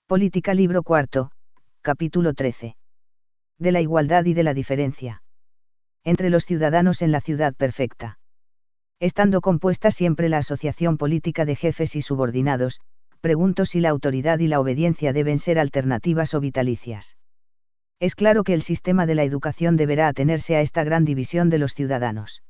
Política libro cuarto, capítulo 13. De la igualdad y de la diferencia. Entre los ciudadanos en la ciudad perfecta. Estando compuesta siempre la asociación política de jefes y subordinados, pregunto si la autoridad y la obediencia deben ser alternativas o vitalicias. Es claro que el sistema de la educación deberá atenerse a esta gran división de los ciudadanos.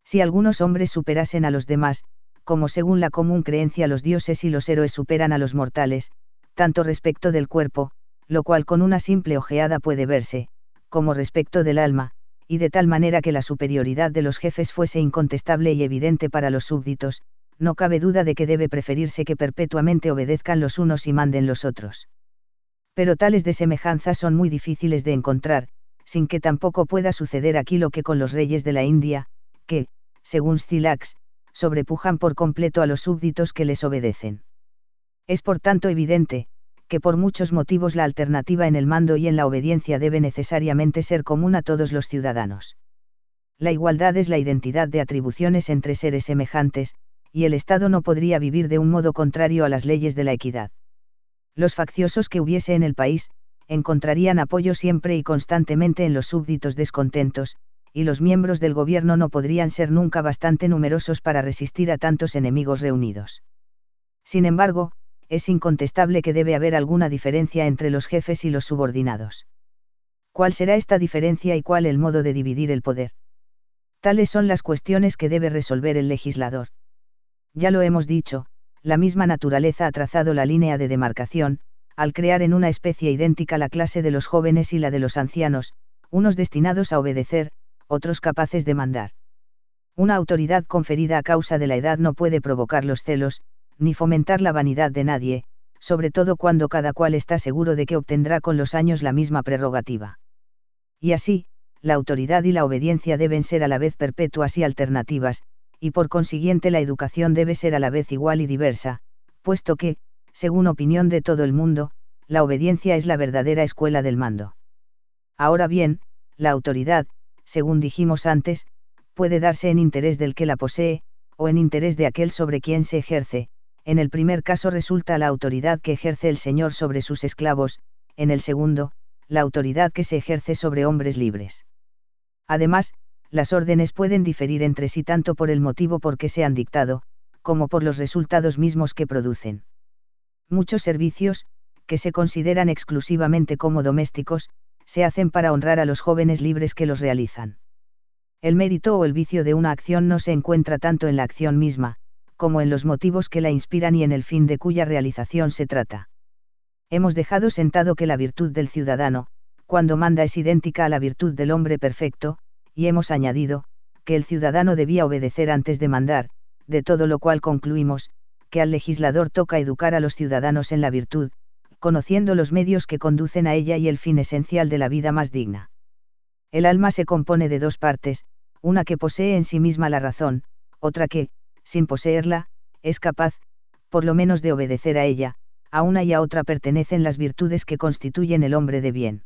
Si algunos hombres superasen a los demás, como según la común creencia los dioses y los héroes superan a los mortales, tanto respecto del cuerpo, lo cual con una simple ojeada puede verse, como respecto del alma, y de tal manera que la superioridad de los jefes fuese incontestable y evidente para los súbditos, no cabe duda de que debe preferirse que perpetuamente obedezcan los unos y manden los otros. Pero tales desemejanzas son muy difíciles de encontrar, sin que tampoco pueda suceder aquí lo que con los reyes de la India, que, según Scylax, sobrepujan por completo a los súbditos que les obedecen. Es por tanto evidente, que por muchos motivos la alternativa en el mando y en la obediencia debe necesariamente ser común a todos los ciudadanos. La igualdad es la identidad de atribuciones entre seres semejantes, y el Estado no podría vivir de un modo contrario a las leyes de la equidad. Los facciosos que hubiese en el país, encontrarían apoyo siempre y constantemente en los súbditos descontentos, y los miembros del gobierno no podrían ser nunca bastante numerosos para resistir a tantos enemigos reunidos. Sin embargo, es incontestable que debe haber alguna diferencia entre los jefes y los subordinados. ¿Cuál será esta diferencia y cuál el modo de dividir el poder? Tales son las cuestiones que debe resolver el legislador. Ya lo hemos dicho, la misma naturaleza ha trazado la línea de demarcación, al crear en una especie idéntica la clase de los jóvenes y la de los ancianos, unos destinados a obedecer, otros capaces de mandar. Una autoridad conferida a causa de la edad no puede provocar los celos, ni fomentar la vanidad de nadie, sobre todo cuando cada cual está seguro de que obtendrá con los años la misma prerrogativa. Y así, la autoridad y la obediencia deben ser a la vez perpetuas y alternativas, y por consiguiente la educación debe ser a la vez igual y diversa, puesto que, según opinión de todo el mundo, la obediencia es la verdadera escuela del mando. Ahora bien, la autoridad, según dijimos antes, puede darse en interés del que la posee, o en interés de aquel sobre quien se ejerce. En el primer caso resulta la autoridad que ejerce el señor sobre sus esclavos, en el segundo, la autoridad que se ejerce sobre hombres libres. Además, las órdenes pueden diferir entre sí tanto por el motivo por que se han dictado, como por los resultados mismos que producen. Muchos servicios, que se consideran exclusivamente como domésticos, se hacen para honrar a los jóvenes libres que los realizan. El mérito o el vicio de una acción no se encuentra tanto en la acción misma, como en los motivos que la inspiran y en el fin de cuya realización se trata. Hemos dejado sentado que la virtud del ciudadano, cuando manda es idéntica a la virtud del hombre perfecto, y hemos añadido, que el ciudadano debía obedecer antes de mandar, de todo lo cual concluimos, que al legislador toca educar a los ciudadanos en la virtud, conociendo los medios que conducen a ella y el fin esencial de la vida más digna. El alma se compone de dos partes, una que posee en sí misma la razón, otra que, sin poseerla, es capaz, por lo menos de obedecer a ella. A una y a otra pertenecen las virtudes que constituyen el hombre de bien.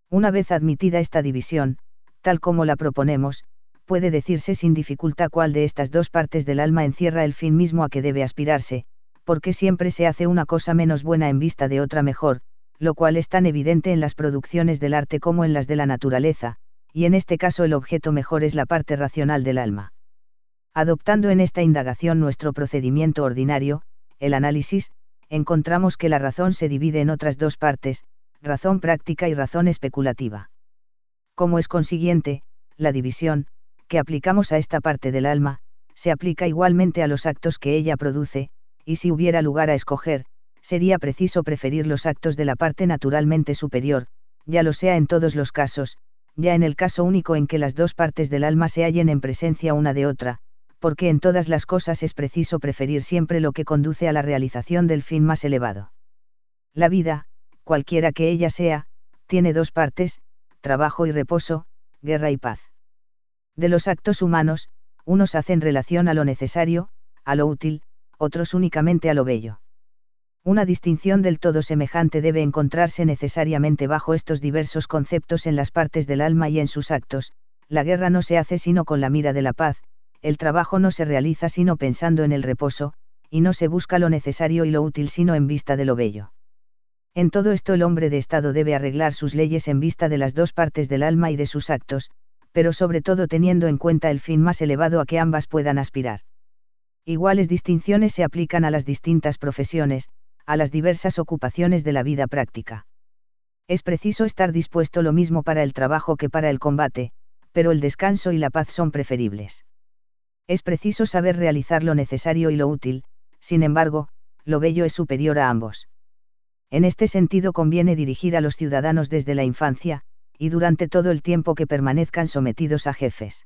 Una vez admitida esta división, tal como la proponemos, puede decirse sin dificultad cuál de estas dos partes del alma encierra el fin mismo a que debe aspirarse, porque siempre se hace una cosa menos buena en vista de otra mejor, lo cual es tan evidente en las producciones del arte como en las de la naturaleza, y en este caso el objeto mejor es la parte racional del alma. Adoptando en esta indagación nuestro procedimiento ordinario, el análisis, encontramos que la razón se divide en otras dos partes, razón práctica y razón especulativa. Como es consiguiente, la división, que aplicamos a esta parte del alma, se aplica igualmente a los actos que ella produce, y si hubiera lugar a escoger, sería preciso preferir los actos de la parte naturalmente superior, ya lo sea en todos los casos, ya en el caso único en que las dos partes del alma se hallen en presencia una de otra, porque en todas las cosas es preciso preferir siempre lo que conduce a la realización del fin más elevado. La vida, cualquiera que ella sea, tiene dos partes, trabajo y reposo, guerra y paz. De los actos humanos, unos hacen relación a lo necesario, a lo útil, otros únicamente a lo bello. Una distinción del todo semejante debe encontrarse necesariamente bajo estos diversos conceptos en las partes del alma y en sus actos. La guerra no se hace sino con la mira de la paz, el trabajo no se realiza sino pensando en el reposo, y no se busca lo necesario y lo útil sino en vista de lo bello. En todo esto el hombre de Estado debe arreglar sus leyes en vista de las dos partes del alma y de sus actos, pero sobre todo teniendo en cuenta el fin más elevado a que ambas puedan aspirar. Iguales distinciones se aplican a las distintas profesiones, a las diversas ocupaciones de la vida práctica. Es preciso estar dispuesto lo mismo para el trabajo que para el combate, pero el descanso y la paz son preferibles. Es preciso saber realizar lo necesario y lo útil, sin embargo, lo bello es superior a ambos. En este sentido conviene dirigir a los ciudadanos desde la infancia, y durante todo el tiempo que permanezcan sometidos a jefes.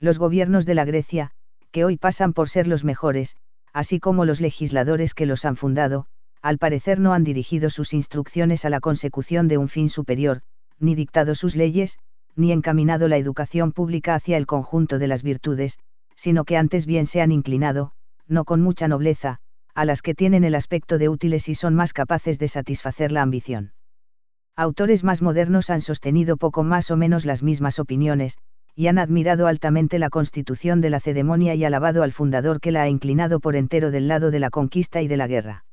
Los gobiernos de la Grecia, que hoy pasan por ser los mejores, así como los legisladores que los han fundado, al parecer no han dirigido sus instrucciones a la consecución de un fin superior, ni dictado sus leyes, ni encaminado la educación pública hacia el conjunto de las virtudes, sino que antes bien se han inclinado, no con mucha nobleza, a las que tienen el aspecto de útiles y son más capaces de satisfacer la ambición. Autores más modernos han sostenido poco más o menos las mismas opiniones, y han admirado altamente la constitución de Lacedemonia y alabado al fundador que la ha inclinado por entero del lado de la conquista y de la guerra.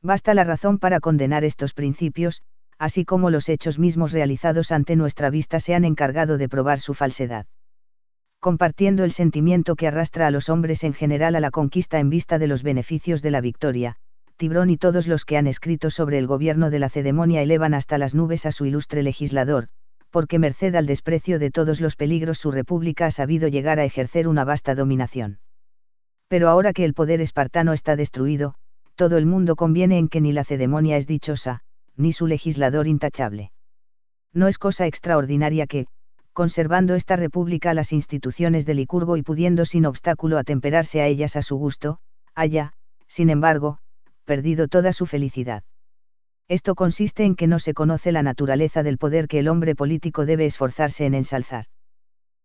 Basta la razón para condenar estos principios, así como los hechos mismos realizados ante nuestra vista se han encargado de probar su falsedad. Compartiendo el sentimiento que arrastra a los hombres en general a la conquista en vista de los beneficios de la victoria, Tibrón y todos los que han escrito sobre el gobierno de Lacedemonia elevan hasta las nubes a su ilustre legislador, porque merced al desprecio de todos los peligros su república ha sabido llegar a ejercer una vasta dominación. Pero ahora que el poder espartano está destruido, todo el mundo conviene en que ni Lacedemonia es dichosa, ni su legislador intachable. No es cosa extraordinaria que, conservando esta república las instituciones de Licurgo y pudiendo sin obstáculo atemperarse a ellas a su gusto, haya, sin embargo, perdido toda su felicidad. Esto consiste en que no se conoce la naturaleza del poder que el hombre político debe esforzarse en ensalzar.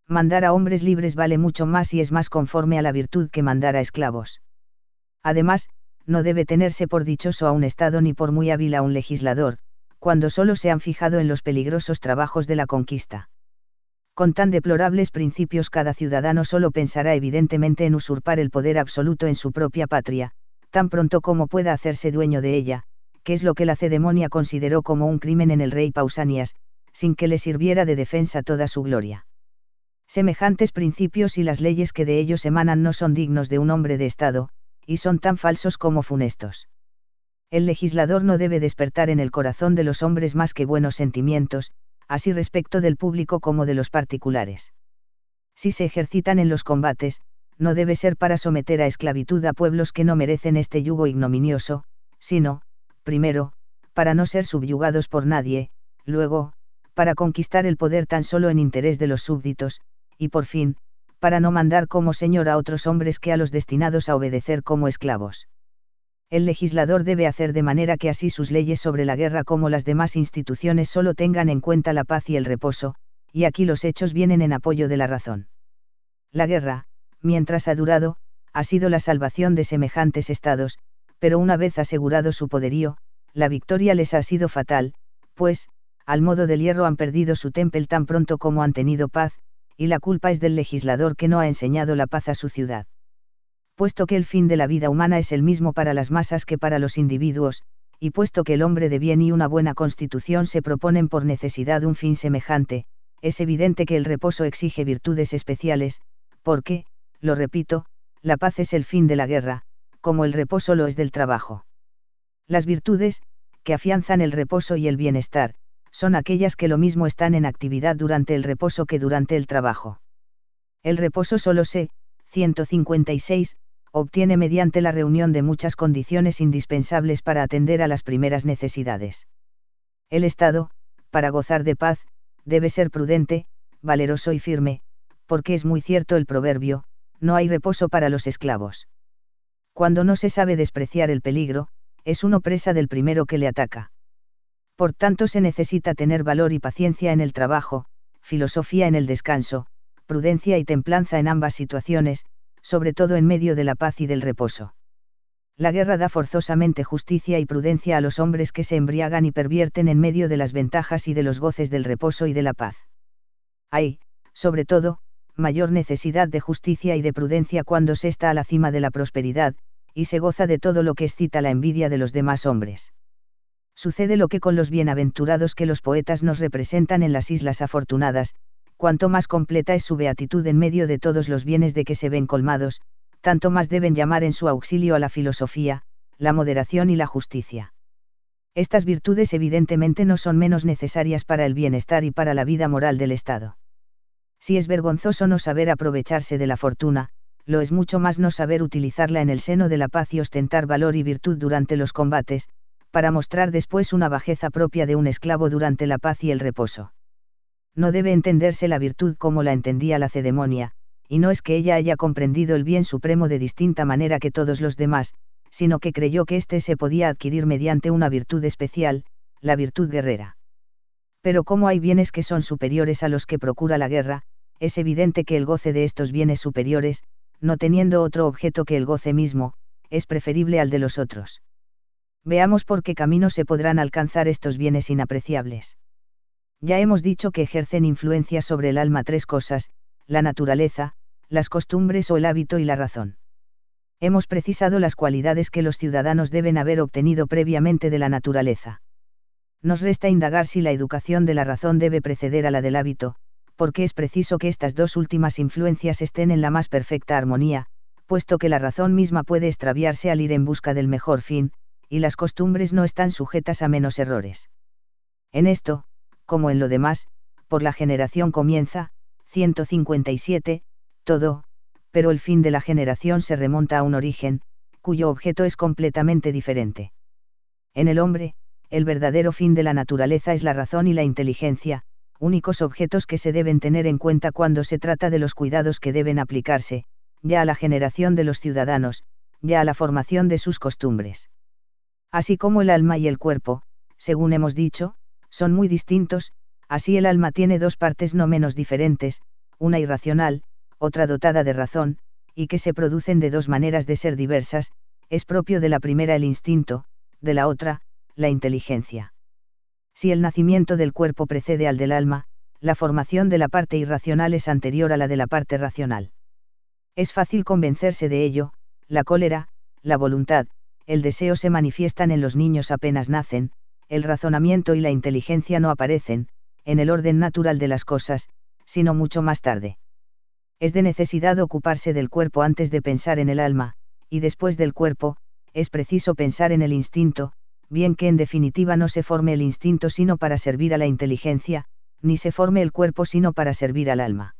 Mandar a hombres libres vale mucho más y es más conforme a la virtud que mandar a esclavos. Además, no debe tenerse por dichoso a un Estado ni por muy hábil a un legislador, cuando solo se han fijado en los peligrosos trabajos de la conquista. Con tan deplorables principios cada ciudadano solo pensará evidentemente en usurpar el poder absoluto en su propia patria, tan pronto como pueda hacerse dueño de ella, que es lo que Lacedemonia consideró como un crimen en el rey Pausanias, sin que le sirviera de defensa toda su gloria. Semejantes principios y las leyes que de ellos emanan no son dignos de un hombre de Estado, y son tan falsos como funestos. El legislador no debe despertar en el corazón de los hombres más que buenos sentimientos, así respecto del público como de los particulares. Si se ejercitan en los combates, no debe ser para someter a esclavitud a pueblos que no merecen este yugo ignominioso, sino, primero, para no ser subyugados por nadie, luego, para conquistar el poder tan solo en interés de los súbditos, y por fin, para no mandar como señor a otros hombres que a los destinados a obedecer como esclavos. El legislador debe hacer de manera que así sus leyes sobre la guerra como las demás instituciones solo tengan en cuenta la paz y el reposo, y aquí los hechos vienen en apoyo de la razón. La guerra, mientras ha durado, ha sido la salvación de semejantes estados, pero una vez asegurado su poderío, la victoria les ha sido fatal, pues, al modo del hierro han perdido su templo tan pronto como han tenido paz, y la culpa es del legislador que no ha enseñado la paz a su ciudad. Puesto que el fin de la vida humana es el mismo para las masas que para los individuos, y puesto que el hombre de bien y una buena constitución se proponen por necesidad un fin semejante, es evidente que el reposo exige virtudes especiales, porque, lo repito, la paz es el fin de la guerra, como el reposo lo es del trabajo. Las virtudes, que afianzan el reposo y el bienestar, son aquellas que lo mismo están en actividad durante el reposo que durante el trabajo. El reposo solo 156, obtiene mediante la reunión de muchas condiciones indispensables para atender a las primeras necesidades. El Estado, para gozar de paz, debe ser prudente, valeroso y firme, porque es muy cierto el proverbio, no hay reposo para los esclavos. Cuando no se sabe despreciar el peligro, es uno presa del primero que le ataca. Por tanto se necesita tener valor y paciencia en el trabajo, filosofía en el descanso, prudencia y templanza en ambas situaciones, sobre todo en medio de la paz y del reposo. La guerra da forzosamente justicia y prudencia a los hombres que se embriagan y pervierten en medio de las ventajas y de los goces del reposo y de la paz. Hay, sobre todo, mayor necesidad de justicia y de prudencia cuando se está a la cima de la prosperidad, y se goza de todo lo que excita la envidia de los demás hombres. Sucede lo que con los bienaventurados que los poetas nos representan en las Islas Afortunadas, cuanto más completa es su beatitud en medio de todos los bienes de que se ven colmados, tanto más deben llamar en su auxilio a la filosofía, la moderación y la justicia. Estas virtudes evidentemente no son menos necesarias para el bienestar y para la vida moral del Estado. Si es vergonzoso no saber aprovecharse de la fortuna, lo es mucho más no saber utilizarla en el seno de la paz y ostentar valor y virtud durante los combates, para mostrar después una bajeza propia de un esclavo durante la paz y el reposo. No debe entenderse la virtud como la entendía Lacedemonia, y no es que ella haya comprendido el bien supremo de distinta manera que todos los demás, sino que creyó que éste se podía adquirir mediante una virtud especial, la virtud guerrera. Pero como hay bienes que son superiores a los que procura la guerra, es evidente que el goce de estos bienes superiores, no teniendo otro objeto que el goce mismo, es preferible al de los otros. Veamos por qué camino se podrán alcanzar estos bienes inapreciables. Ya hemos dicho que ejercen influencia sobre el alma tres cosas: la naturaleza, las costumbres o el hábito y la razón. Hemos precisado las cualidades que los ciudadanos deben haber obtenido previamente de la naturaleza. Nos resta indagar si la educación de la razón debe preceder a la del hábito, porque es preciso que estas dos últimas influencias estén en la más perfecta armonía, puesto que la razón misma puede extraviarse al ir en busca del mejor fin, y las costumbres no están sujetas a menos errores. En esto, como en lo demás, por la generación comienza, 157, todo, pero el fin de la generación se remonta a un origen, cuyo objeto es completamente diferente. En el hombre, el verdadero fin de la naturaleza es la razón y la inteligencia, únicos objetos que se deben tener en cuenta cuando se trata de los cuidados que deben aplicarse, ya a la generación de los ciudadanos, ya a la formación de sus costumbres. Así como el alma y el cuerpo, según hemos dicho, son muy distintos, así el alma tiene dos partes no menos diferentes, una irracional, otra dotada de razón, y que se producen de dos maneras de ser diversas, es propio de la primera el instinto, de la otra, la inteligencia. Si el nacimiento del cuerpo precede al del alma, la formación de la parte irracional es anterior a la de la parte racional. Es fácil convencerse de ello: la cólera, la voluntad, el deseo se manifiestan en los niños apenas nacen, el razonamiento y la inteligencia no aparecen, en el orden natural de las cosas, sino mucho más tarde. Es de necesidad ocuparse del cuerpo antes de pensar en el alma, y después del cuerpo, es preciso pensar en el instinto, bien que en definitiva no se forme el instinto sino para servir a la inteligencia, ni se forme el cuerpo sino para servir al alma.